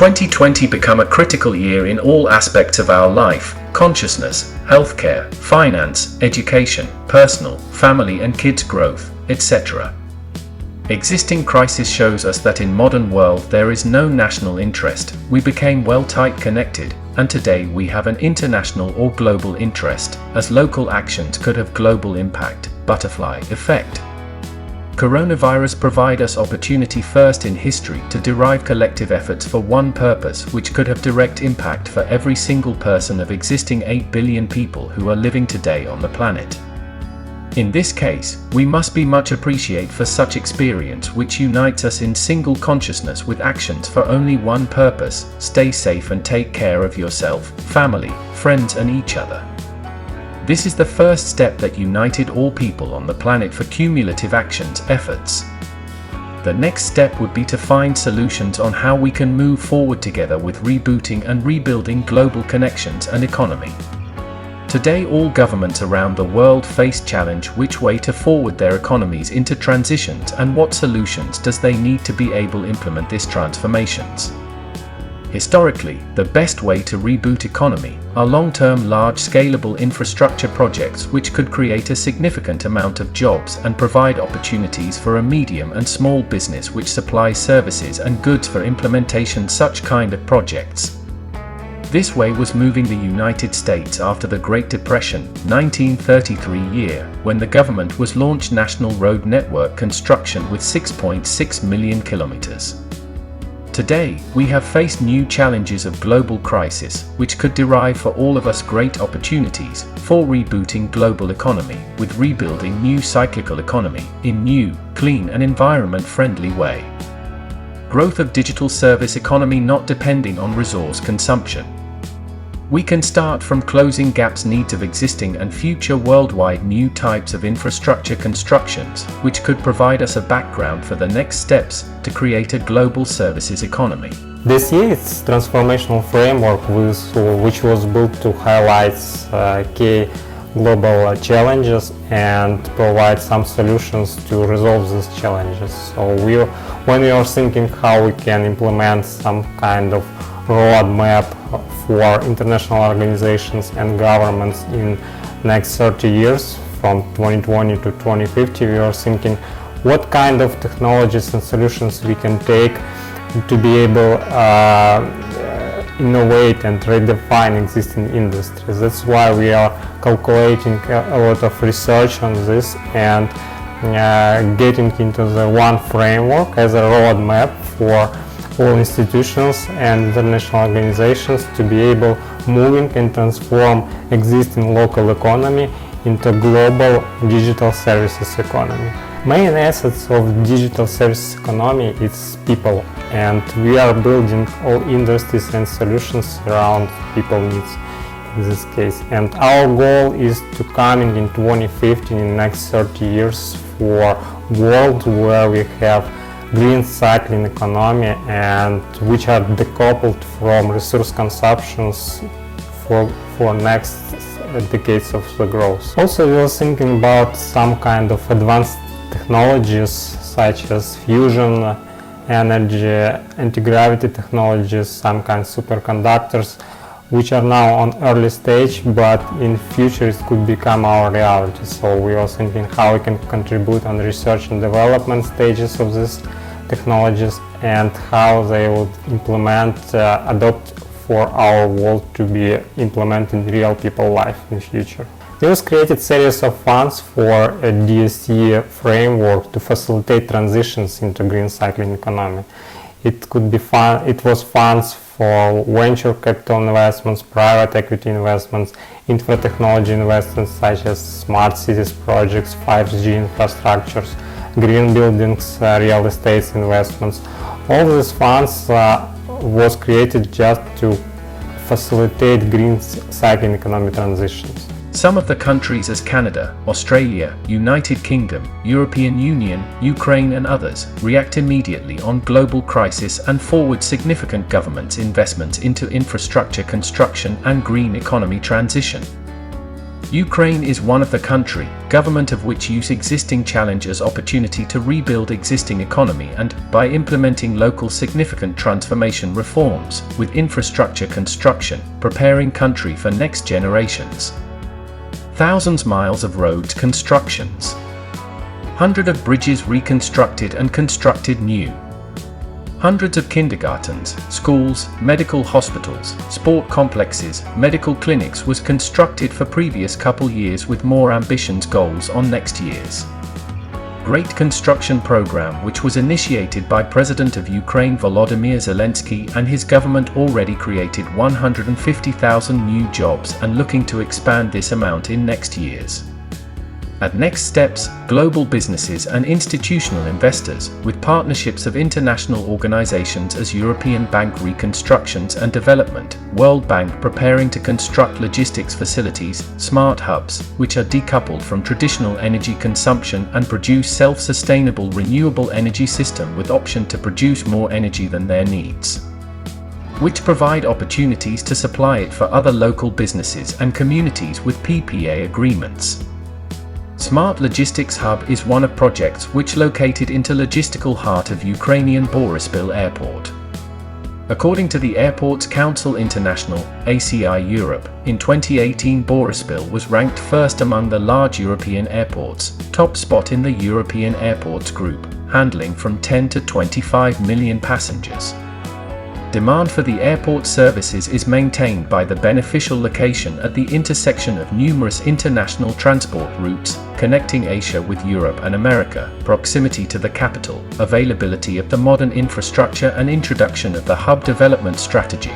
2020 become a critical year in all aspects of our life: consciousness, healthcare, finance, education, personal, family and kids growth, etc. Existing crisis shows us that in modern world there is no national interest. We became well tight connected, and today we have an international or global interest, as local actions could have global impact. Butterfly effect. Coronavirus provide us opportunity first in history to derive collective efforts for one purpose, which could have direct impact for every single person of existing 8 billion people who are living today on the planet. In this case, we must be much appreciate for such experience which unites us in single consciousness with actions for only one purpose: stay safe and take care of yourself, family, friends and each other. This is the first step that united all people on the planet for cumulative actions, efforts. The next step would be to find solutions on how we can move forward together with rebooting and rebuilding global connections and economy. Today all governments around the world face challenge which way to forward their economies into transitions and what solutions does they need to be able implement these transformations. Historically, the best way to reboot economy are long-term large scalable infrastructure projects which could create a significant amount of jobs and provide opportunities for a medium and small business which supplies services and goods for implementation such kind of projects. This way was moving the United States after the Great Depression, 1933 year, when the government was launched national road network construction with 6.6 million kilometers. Today, we have faced new challenges of global crisis, which could derive for all of us great opportunities for rebooting global economy, with rebuilding new cyclical economy in new, clean and environment-friendly way. Growth of digital service economy not depending on resource consumption. We can start from closing gaps needs of existing and future worldwide new types of infrastructure constructions, which could provide us a background for the next steps to create a global services economy. DSE is transformational framework which was built to highlight key global challenges and provide some solutions to resolve these challenges. So when we are thinking how we can implement some kind of roadmap for international organizations and governments in next 30 years, from 2020 to 2050, we are thinking what kind of technologies and solutions we can take to be able innovate and redefine existing industries. That's why we are calculating a lot of research on this and getting into the one framework as a roadmap for all institutions and international organizations to be able moving and transform existing local economy into global digital services economy. Main assets of digital services economy is people, and we are building all industries and solutions around people needs in this case. And our goal is to coming in 2050, in the next 30 years, for a world where we have green cycling economy and which are decoupled from resource consumptions for next decades of the growth. Also, we are thinking about some kind of advanced technologies such as fusion energy, anti-gravity technologies, some kind of superconductors, which are now on early stage, but in future it could become our reality. So we are thinking how we can contribute on research and development stages of these technologies and how they would adopt for our world to be implemented in real people life in future. There was created series of funds for a DSE framework to facilitate transitions into green cycling economy. It was funds for venture capital investments, private equity investments, infra technology investments such as smart cities projects, 5G infrastructures, green buildings, real estate investments. All these funds was created just to facilitate green cycling economic transitions. Some of the countries as Canada, Australia, United Kingdom, European Union, Ukraine and others react immediately on global crisis and forward significant government investments into infrastructure construction and green economy transition. Ukraine is one of the country, government of which use existing challenge as opportunity to rebuild existing economy and, by implementing local significant transformation reforms, with infrastructure construction, preparing country for next generations. Thousands miles of roads constructions. Hundreds of bridges reconstructed and constructed new. Hundreds of kindergartens, schools, medical hospitals, sport complexes, medical clinics was constructed for previous couple years with more ambitions goals on next year's. Great construction program which was initiated by President of Ukraine Volodymyr Zelensky and his government already created 150,000 new jobs and looking to expand this amount in next years. At next steps, global businesses and institutional investors, with partnerships of international organizations as European Bank Reconstructions and Development, World Bank preparing to construct logistics facilities, smart hubs, which are decoupled from traditional energy consumption and produce self-sustainable renewable energy system with option to produce more energy than their needs, which provide opportunities to supply it for other local businesses and communities with PPA agreements. Smart Logistics Hub is one of projects which located into logistical heart of Ukrainian Borispil Airport. According to the Airports Council International, ACI Europe, in 2018 Borispil was ranked first among the large European airports, top spot in the European Airports Group, handling from 10 to 25 million passengers. Demand for the airport services is maintained by the beneficial location at the intersection of numerous international transport routes, connecting Asia with Europe and America, proximity to the capital, availability of the modern infrastructure and introduction of the hub development strategy.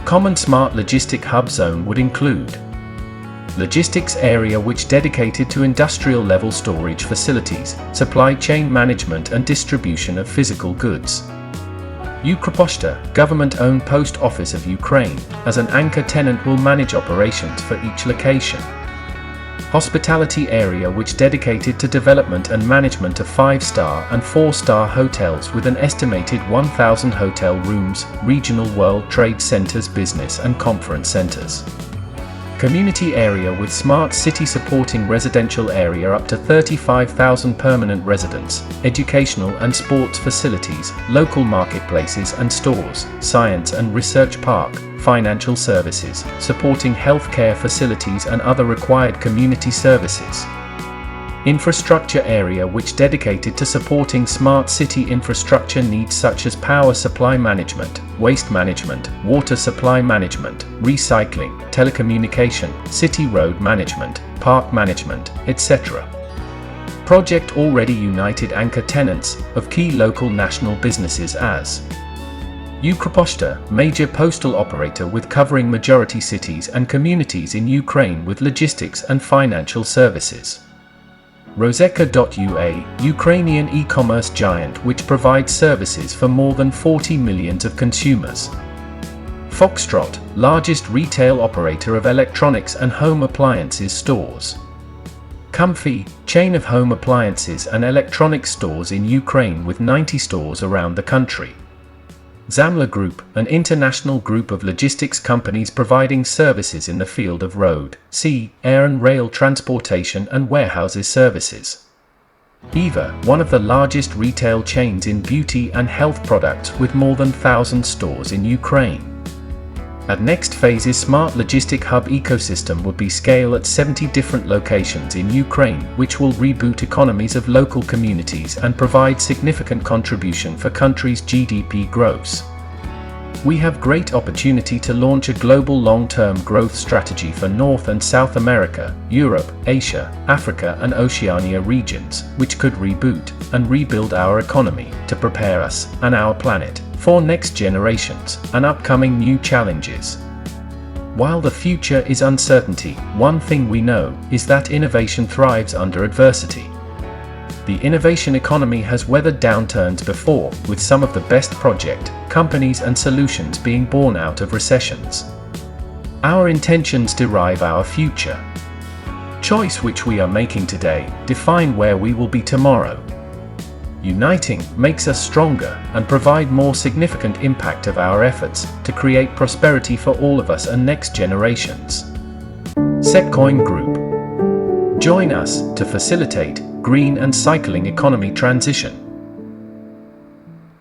Common smart logistic hub zone would include logistics area which dedicated to industrial level storage facilities, supply chain management and distribution of physical goods. Ukroposhta, government-owned post office of Ukraine, as an anchor tenant will manage operations for each location. Hospitality area which dedicated to development and management of 5-star and 4-star hotels with an estimated 1,000 hotel rooms, regional World Trade Centers business and conference centers. Community area with smart city supporting residential area up to 35,000 permanent residents, educational and sports facilities, local marketplaces and stores, science and research park, financial services, supporting healthcare facilities and other required community services. Infrastructure area which dedicated to supporting smart city infrastructure needs such as power supply management, waste management, water supply management, recycling, telecommunication, city road management, park management, etc. Project already united anchor tenants of key local national businesses as Ukroposhta, major postal operator with covering majority cities and communities in Ukraine with logistics and financial services. Rozeka.ua, Ukrainian e-commerce giant which provides services for more than 40 million of consumers. Foxtrot, largest retail operator of electronics and home appliances stores. Comfy, chain of home appliances and electronics stores in Ukraine with 90 stores around the country. Zamla Group, an international group of logistics companies providing services in the field of road, sea, air and rail transportation and warehouses services. Eva, one of the largest retail chains in beauty and health products with more than 1,000 stores in Ukraine. At next phases Smart Logistic Hub ecosystem would be scale at 70 different locations in Ukraine which will reboot economies of local communities and provide significant contribution for country's GDP growth. We have great opportunity to launch a global long-term growth strategy for North and South America, Europe, Asia, Africa and Oceania regions, which could reboot and rebuild our economy to prepare us and our planet for next generations and upcoming new challenges. While the future is uncertainty, one thing we know is that innovation thrives under adversity. The innovation economy has weathered downturns before, with some of the best project, companies and solutions being born out of recessions. Our intentions derive our future. Choice which we are making today define where we will be tomorrow. Uniting makes us stronger and provide more significant impact of our efforts to create prosperity for all of us and next generations. Setcoin Group. Join us to facilitate green and cycling economy transition.